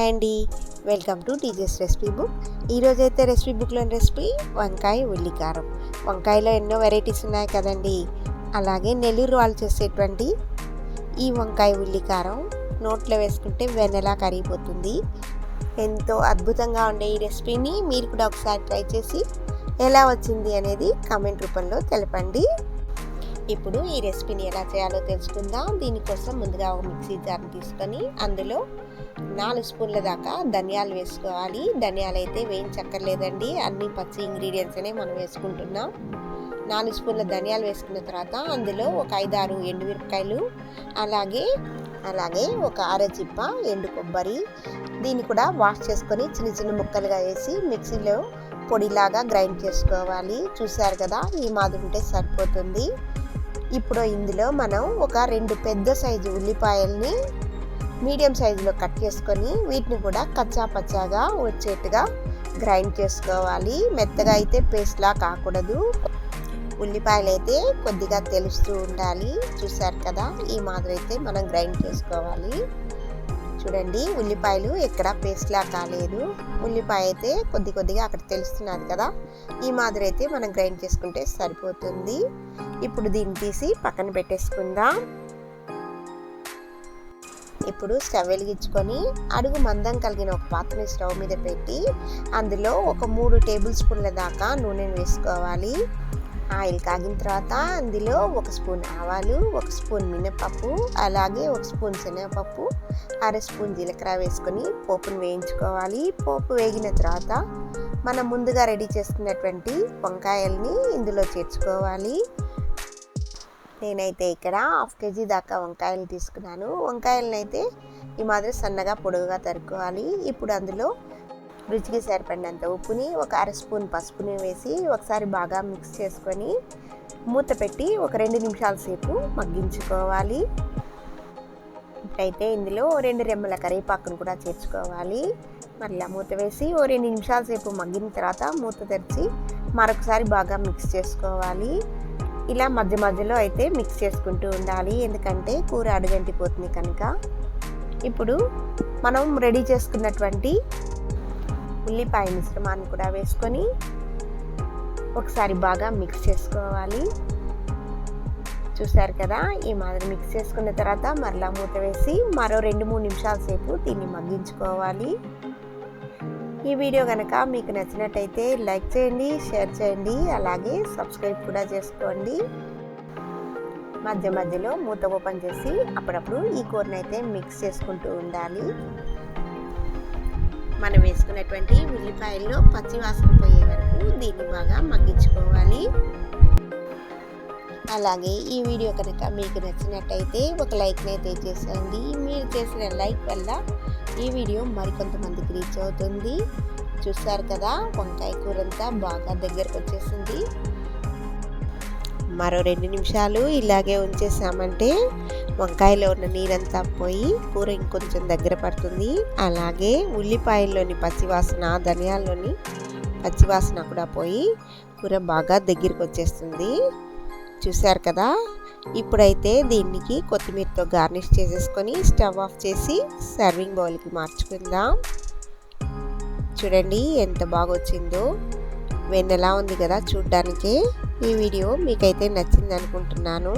Hi అండి, welcome to టీజెస్ recipe book. ఈరోజైతే recipe బుక్లోని recipe వంకాయ ఉల్లికారం. వంకాయలో ఎన్నో వెరైటీస్ ఉన్నాయి కదండి. అలాగే నెల్లూరు వాళ్ళు చేసేటువంటి ఈ వంకాయ ఉల్లికారం నోట్లో వేసుకుంటే వెన్నెలా కరిగిపోతుంది. ఎంతో అద్భుతంగా ఉండే ఈ రెసిపీని మీరు కూడా ఒకసారి ట్రై చేసి ఎలా వచ్చింది అనేది కామెంట్ రూపంలో తెలపండి. ఇప్పుడు ఈ రెసిపీని ఎలా చేయాలో తెలుసుకుందాం. దీనికోసం ముందుగా ఒక మిక్సీ జార్ని తీసుకొని అందులో 4 స్పూన్ల దాకా ధనియాలు వేసుకోవాలి. ధనియాలు అయితే వేయించక్కర్లేదండి, అన్ని పచ్చి ఇంగ్రీడియంట్స్ అనే మనం వేసుకుంటున్నాం. 4 స్పూన్ల ధనియాలు వేసుకున్న తర్వాత అందులో ఒక 5-6 ఎండుమిరపకాయలు, అలాగే ఒక అరచిప్ప ఎండు కొబ్బరి, దీన్ని కూడా వాష్ చేసుకొని చిన్న చిన్న ముక్కలుగా వేసి మిక్సీలో పొడిలాగా గ్రైండ్ చేసుకోవాలి. చూసారు కదా, ఈ మాదిరి ఉంటే సరిపోతుంది. ఇప్పుడు ఇందులో మనం ఒక 2 పెద్ద సైజు ఉల్లిపాయల్ని మీడియం సైజులో కట్ చేసుకొని వీటిని కూడా కచ్చా పచ్చాగా వచ్చేట్టుగా గ్రైండ్ చేసుకోవాలి. మెత్తగా అయితే పేస్ట్లా కాకూడదు. ఉల్లిపాయలు అయితే కొద్దిగా తెలుస్తూ ఉండాలి. చూసారు కదా, ఈ మాదిరి అయితే మనం గ్రైండ్ చేసుకోవాలి. చూడండి, ఉల్లిపాయలు ఎక్కడ పేస్ట్లా కాలేదు. ఉల్లిపాయ అయితే కొద్దిగా అక్కడ తెలుస్తున్నది కదా, ఈ మాదిరి అయితే మనం గ్రైండ్ చేసుకుంటే సరిపోతుంది. ఇప్పుడు దీన్ని తీసి పక్కన పెట్టేసుకుందాం. ఇప్పుడు స్టవ్ వెలిగించుకొని అడుగు మందం కలిగిన ఒక పాత్రని స్టవ్ మీద పెట్టి అందులో ఒక 3 టేబుల్ స్పూన్ల దాకా నూనెను వేసుకోవాలి. ఆయిల్ కాగిన తర్వాత అందులో 1 స్పూన్ ఆవాలు, 1 స్పూన్ మినపప్పు, అలాగే 1 స్పూన్ శనగపప్పు, 1/2 స్పూన్ జీలకర్ర వేసుకొని పోపును వేయించుకోవాలి. పోపు వేగిన తర్వాత మనం ముందుగా రెడీ చేసుకున్నటువంటి వంకాయల్ని ఇందులో చేర్చుకోవాలి. నేనైతే ఇక్కడ 1/2 కేజీ దాకా వంకాయలు తీసుకున్నాను. వంకాయలను అయితే ఈ మాదిరి సన్నగా పొడుగుగా తరుక్కోవాలి. ఇప్పుడు అందులో రుచికి సరిపడినంత ఉప్పుని, ఒక 1/2 స్పూన్ పసుపుని వేసి ఒకసారి బాగా మిక్స్ చేసుకొని మూత పెట్టి ఒక 2 నిమిషాల సేపు మగ్గించుకోవాలి. ఇప్పుడైతే ఇందులో 2 రెమ్మల కరివేపాకును కూడా చేర్చుకోవాలి. మళ్ళీ మూత వేసి ఓ 2 నిమిషాల సేపు మగ్గిన తర్వాత మూత తెరిచి మరొకసారి బాగా మిక్స్ చేసుకోవాలి. ఇలా మధ్యలో అయితే మిక్స్ చేసుకుంటూ ఉండాలి, ఎందుకంటే కూర అడుగంటిపోతుంది కనుక. ఇప్పుడు మనం రెడీ చేసుకున్నటువంటి ఉల్లిపాయ మిశ్రమాన్ని కూడా వేసుకొని ఒకసారి బాగా మిక్స్ చేసుకోవాలి. చూసారు కదా, ఈ మాదిరి మిక్స్ చేసుకున్న తర్వాత మరలా మూత వేసి మరో 2-3 నిమిషాల సేపు దీన్ని మగ్గించుకోవాలి. ఈ వీడియో కనుక మీకు నచ్చినట్టయితే లైక్ చేయండి, షేర్ చేయండి, అలాగే సబ్స్క్రైబ్ కూడా చేసుకోండి. మధ్యలో మూత ఓపెన్ చేసి అప్పుడప్పుడు ఈ కూరని అయితే మిక్స్ చేసుకుంటూ ఉండాలి. మనం వేసుకున్నటువంటి ఉల్లిపాయల్లో పచ్చి వాసన పోయే వరకు దీన్ని బాగా మగ్గించుకోవాలి. అలాగే ఈ వీడియో కనుక మీకు నచ్చినట్టయితే ఒక లైక్ని అయితే చేసేయండి. మీరు చేసిన లైక్ వల్ల ఈ వీడియో మరికొంతమందికి రీచ్ అవుతుంది. చూసారు కదా, వంకాయ కూర అంతా బాగా దగ్గరకు వచ్చేసింది. మరో 2 నిమిషాలు ఇలాగే ఉంచేసామంటే వంకాయలో ఉన్న నీరంతా పోయి కూర ఇంకొంచెం దగ్గర పడుతుంది. అలాగే ఉల్లిపాయల్లోని పచ్చివాసన, ధనియాల్లోని పచ్చివాసన కూడా పోయి కూర బాగా దగ్గరికి వచ్చేస్తుంది. చూసారు కదా, ఇప్పుడైతే దీనికి కొత్తిమీరతో గార్నిష్ చేసేసుకొని స్టవ్ ఆఫ్ చేసి సర్వింగ్ బౌల్కి మార్చుకుందాం. చూడండి ఎంత బాగా వచ్చిందో, వెన్నెలా ఉంది కదా చూడ్డానికి. ఈ వీడియో మీకైతే నచ్చింది అనుకుంటున్నాను.